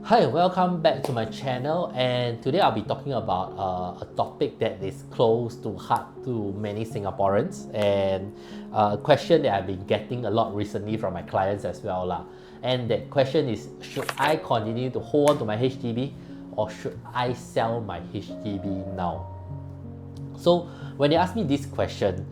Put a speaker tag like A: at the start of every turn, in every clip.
A: Hi, welcome back to my channel, and today I'll be talking about a topic that is close to heart to many Singaporeans, and a question that I've been getting a lot recently from my clients as well lah. And that question is, should I continue to hold on to my HDB or should I sell my HDB now? So when they ask me this question,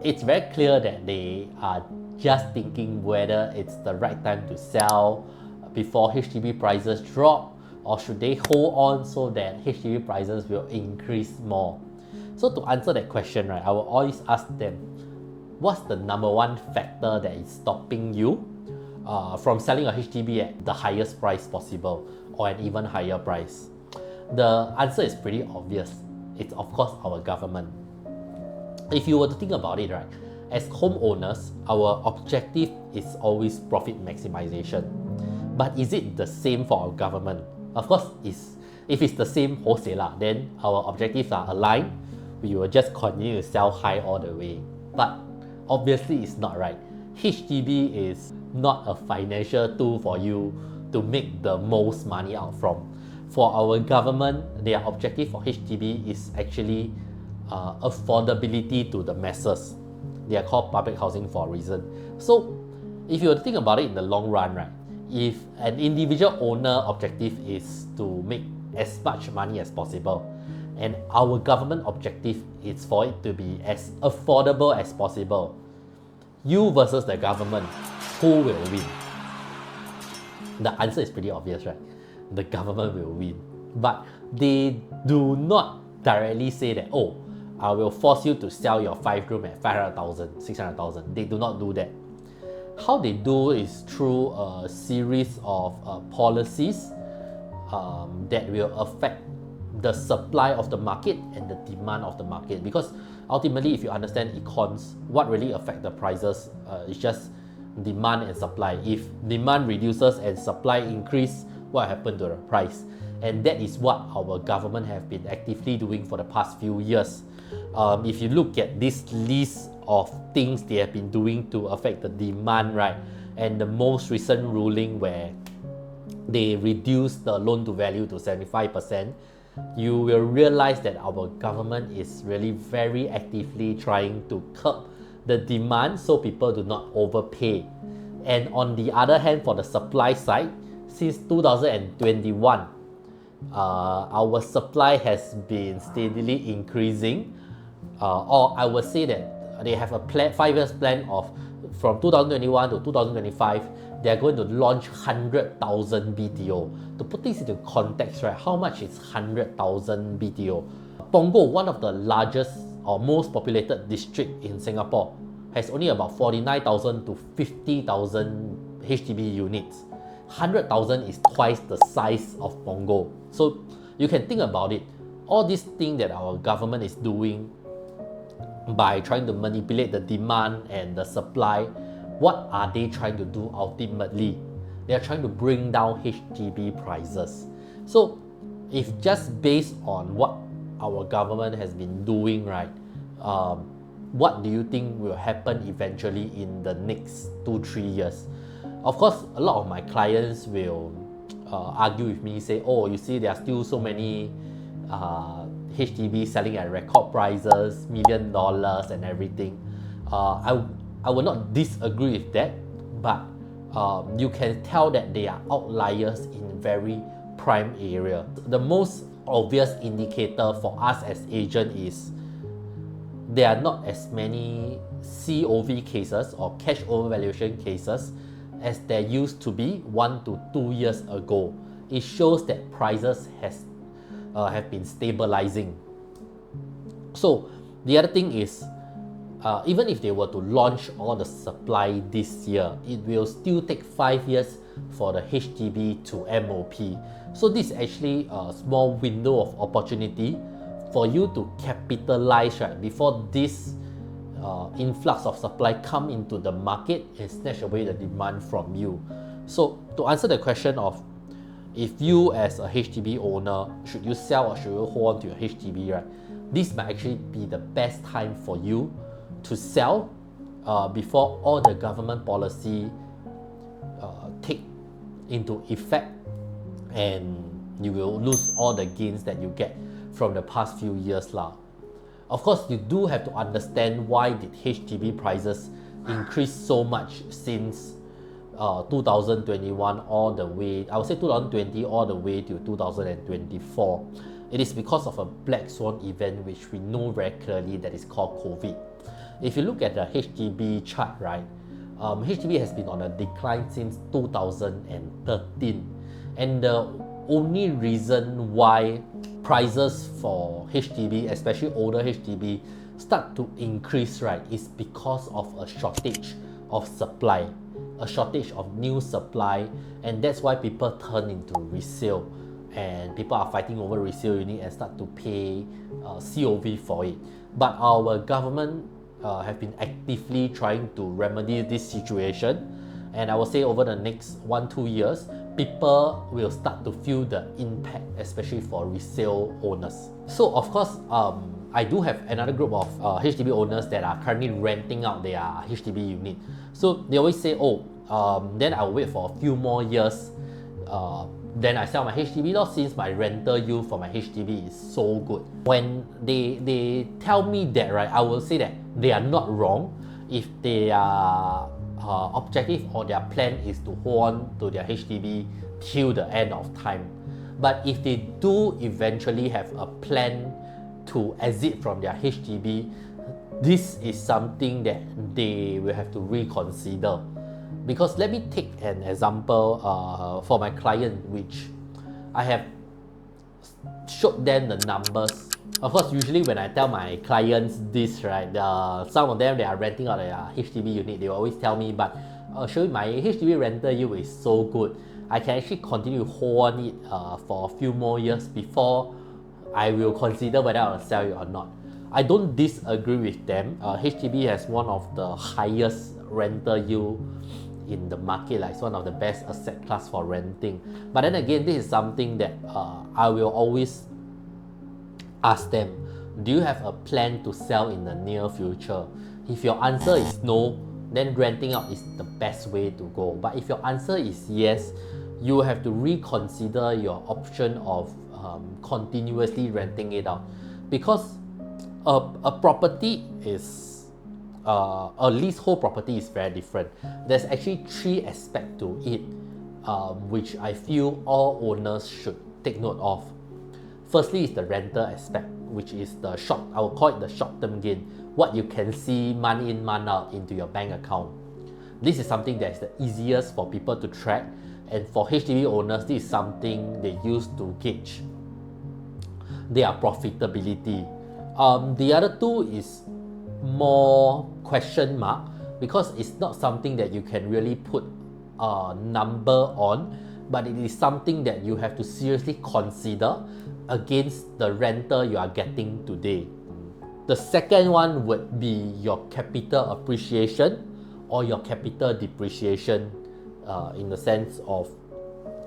A: it's very clear that they are just thinking whether it's the right time to sell before HDB prices drop, or should they hold on so that HDB prices will increase more. So to answer that question, right, I will always ask them, what's the number one factor that is stopping you from selling a HDB at the highest price possible or an even higher price? The answer is pretty obvious. It's of course our government. If you were to think about it, right, as homeowners, our objective is always profit maximization. But is it the same for our government? Of course, if it's the same wholesaler, then our objectives are aligned. We will just continue to sell high all the way. But obviously it's not, right? HDB is not a financial tool for you to make the most money out from. For our government, their objective for HDB is actually affordability to the masses. They are called public housing for a reason. So if you were to think about it in the long run, right, if an individual owner objective is to make as much money as possible, and our government objective is for it to be as affordable as possible, you versus the government, who will win? The answer is pretty obvious, right? The government will win. But they do not directly say that, oh, I will force you to sell your 5-room at 500,000, 600,000. They do not do that. How they do is through a series of policies that will affect the supply of the market and the demand of the market. Because ultimately, if you understand econs, what really affects the prices is just demand and supply. If demand reduces and supply increase, what happened to the price? And that is what our government have been actively doing for the past few years. If you look at this list of things they have been doing to affect the demand, right, and the most recent ruling where they reduced the loan to value to 75%, you will realize that our government is really very actively trying to curb the demand so people do not overpay. And on the other hand, for the supply side, since 2021, our supply has been steadily increasing, or I would say that they have a 5 years plan of from 2021 to 2025, they are going to launch 100,000 BTO. To put this into context, right, how much is 100,000 BTO? Punggol, one of the largest or most populated district in Singapore, has only about 49,000 to 50,000 HDB units. 100,000 is twice the size of Punggol. So you can think about it. All these things that our government is doing by trying to manipulate the demand and the supply, what are they trying to do ultimately? They are trying to bring down HDB prices. So if just based on what our government has been doing, right, what do you think will happen eventually in the next 2-3 years? Of course, a lot of my clients will argue with me, say, oh, you see, there are still so many HDB selling at record prices, $1 million and everything. I will not disagree with that, but you can tell that they are outliers in very prime area. The most obvious indicator for us as agent is there are not as many COV cases or cash overvaluation cases as there used to be 1 to 2 years ago. It shows that prices have been stabilizing. So the other thing is, even if they were to launch all the supply this year, it will still take 5 years for the HDB to MOP. So this is actually a small window of opportunity for you to capitalize, right, before this influx of supply come into the market and snatch away the demand from you. So to answer the question of if you as a HDB owner, should you sell or should you hold on to your HDB, right, this might actually be the best time for you to sell before all the government policy take into effect and you will lose all the gains that you get from the past few years lah. Of course, you do have to understand why did HDB prices increase so much since 2021 all the way, I would say 2020 all the way to 2024. It is because of a black swan event which we know very clearly, that is called COVID. If you look at the HDB chart, right, HDB has been on a decline since 2013, and the only reason why prices for HDB, especially older HDB, start to increase, right, is because of a shortage of supply, a shortage of new supply, and that's why people turn into resale, and people are fighting over resale unit and start to pay COV for it. But our government have been actively trying to remedy this situation, and I will say over the next 1-2 years, people will start to feel the impact, especially for resale owners. So of course, I do have another group of HDB owners that are currently renting out their HDB unit. So they always say, oh, then I'll wait for a few more years, then I sell my HDB lot, since my rental yield for my HDB is so good. When they tell me that, right, I will say that they are not wrong if their objective or their plan is to hold on to their HDB till the end of time. But if they do eventually have a plan to exit from their HDB, this is something that they will have to reconsider. Because let me take an example for my client, which I have showed them the numbers. Of course, usually when I tell my clients this, right, some of them, they are renting out their HDB unit, they will always tell me, but Sherwin, my HDB rental yield is so good, I can actually continue to hold on it for a few more years before I will consider whether I will sell it or not. I don't disagree with them. HDB has one of the highest rental yield in the market, like it's one of the best asset class for renting. But then again, this is something that I will always ask them, do you have a plan to sell in the near future? If your answer is no, then renting out is the best way to go. But if your answer is yes, you have to reconsider your option of continuously renting it out, because a property is a leasehold property is very different. There's actually 3 aspects to it, which I feel all owners should take note of. Firstly is the rental aspect, which is the short, I will call it the short-term gain, what you can see month in, month out into your bank account. This is something that is the easiest for people to track, and for HDB owners, this is something they use to gauge their profitability. The other 2 is more question mark, because it's not something that you can really put a number on, but it is something that you have to seriously consider against the rental you are getting today. The second one would be your capital appreciation or your capital depreciation in the sense of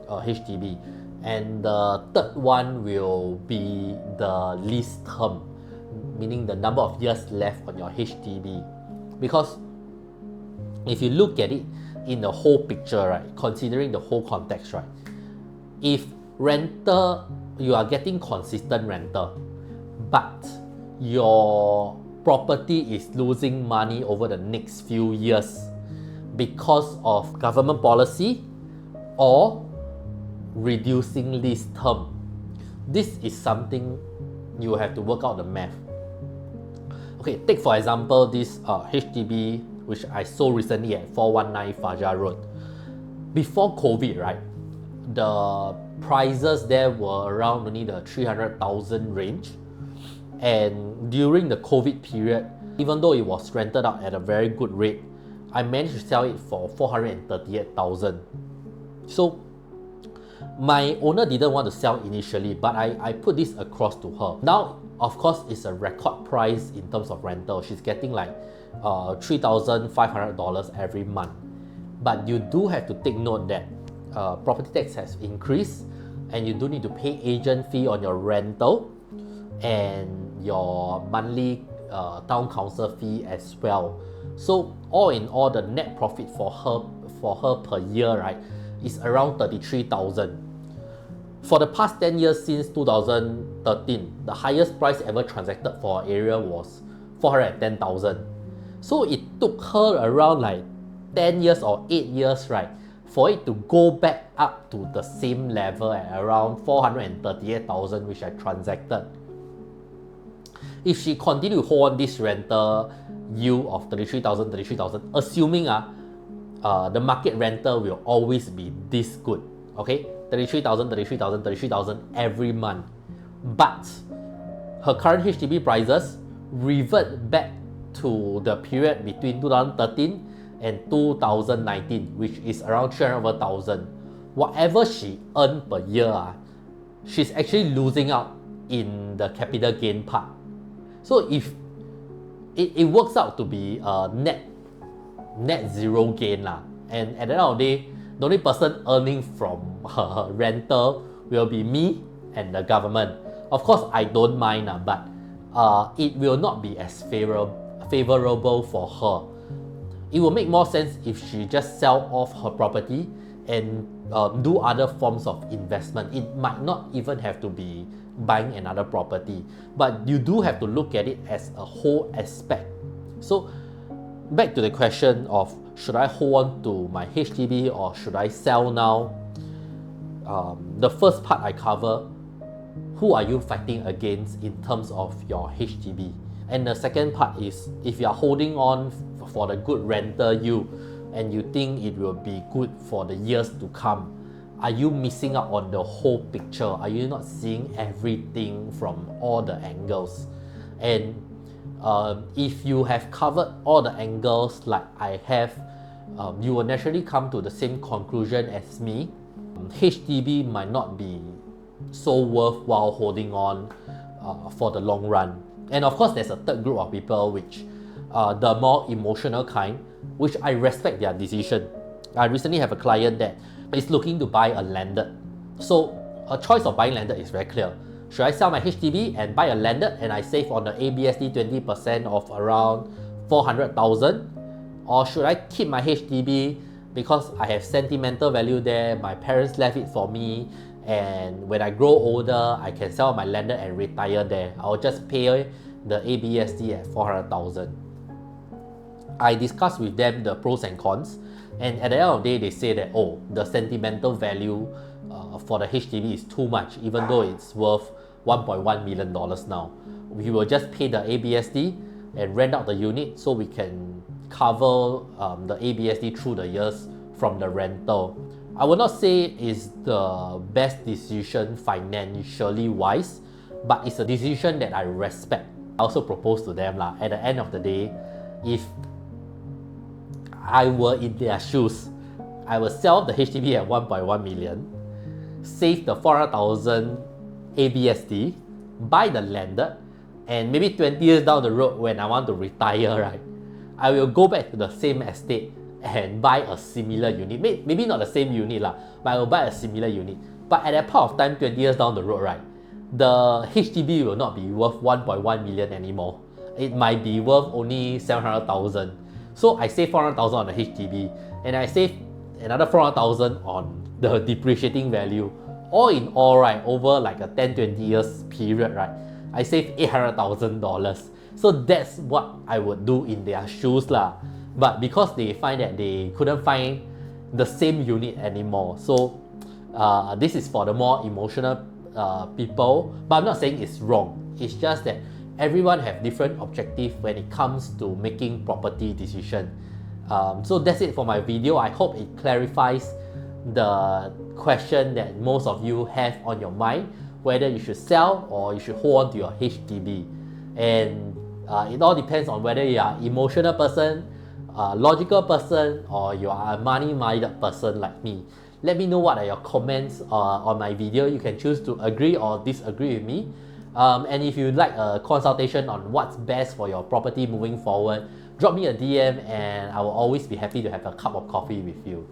A: HDB. And the third one will be the lease term, meaning the number of years left on your HDB. Because if you look at it in the whole picture, right, considering the whole context, right, if rental, you are getting consistent rental, but your property is losing money over the next few years because of government policy or reducing lease term, this is something you have to work out the math. Okay, take for example this HDB which I sold recently at 419 Fajar Road. Before COVID, right, the prices there were around only the 300,000 range, and during the COVID period, even though it was rented out at a very good rate, I managed to sell it for 438,000. So my owner didn't want to sell initially, but I put this across to her. Now, of course, it's a record price in terms of rental. She's getting like $3,500 every month. But you do have to take note that property tax has increased, and you do need to pay agent fee on your rental and your monthly town council fee as well. So all in all, the net profit for her per year, right, is around 33,000. For the past 10 years since 2013, the highest price ever transacted for an area was 410,000. So it took her around like 10 years or 8 years, right, for it to go back up to the same level at around 438,000, which I transacted. If she continued to hold on this rental yield of 33,000, assuming the market rental will always be this good, okay, 33,000 every month, but her current HDB prices revert back to the period between 2013 and 2019, which is around 300,000. Whatever she earned per year, she's actually losing out in the capital gain part. So if it works out to be a net zero gain and at the end of the day, the only person earning from her rental will be me and the government. Of course, I don't mind, but it will not be as favorable for her. It will make more sense if she just sell off her property and do other forms of investment. It might not even have to be buying another property, but you do have to look at it as a whole aspect. So back to the question of should I hold on to my HDB or should I sell now? The first part I cover, who are you fighting against in terms of your HDB? And the second part is if you are holding on for the good rental yield and you think it will be good for the years to come, are you missing out on the whole picture? Are you not seeing everything from all the angles? And if you have covered all the angles like I have, you will naturally come to the same conclusion as me. HDB might not be so worthwhile holding on for the long run. And of course, there's a third group of people, which the more emotional kind, which I respect their decision. I recently have a client that is looking to buy a landed. So a choice of buying landed is very clear. Should I sell my HDB and buy a landed and I save on the ABSD 20% of around 400,000? Or should I keep my HDB because I have sentimental value there, my parents left it for me, and when I grow older, I can sell my landed and retire there. I'll just pay the ABSD at 400,000. I discussed with them the pros and cons, and at the end of the day, they say that, oh, the sentimental value for the HDB is too much, even though it's worth $1.1 million now. We will just pay the ABSD and rent out the unit so we can cover the ABSD through the years from the rental. I would not say it's the best decision financially wise, but it's a decision that I respect. I also propose to them at the end of the day, if I were in their shoes, I would sell the HDB at 1.1 million, save the 400,000 ABSD, buy the landed, and maybe 20 years down the road when I want to retire, right, I will go back to the same estate and buy a similar unit. Maybe not the same unit, but I will buy a similar unit. But at that point of time, 20 years down the road, right, the HDB will not be worth 1.1 million anymore. It might be worth only 700,000. So I save 400,000 on the HDB and I save another 400,000 on the depreciating value. All in all, right, over like a 10-20 years period, right, I save $800,000. So that's what I would do in their shoes But because they find that they couldn't find the same unit anymore, so this is for the more emotional people. But I'm not saying it's wrong. It's just that everyone have different objectives when it comes to making property decision. So that's it for my video. I hope it clarifies the question that most of you have on your mind, whether you should sell or you should hold on to your HDB. And it all depends on whether you are an emotional person, a logical person, or you are a money-minded person like me. Let me know what are your comments on my video. You can choose to agree or disagree with me. And if you'd like a consultation on what's best for your property moving forward, drop me a DM and I will always be happy to have a cup of coffee with you.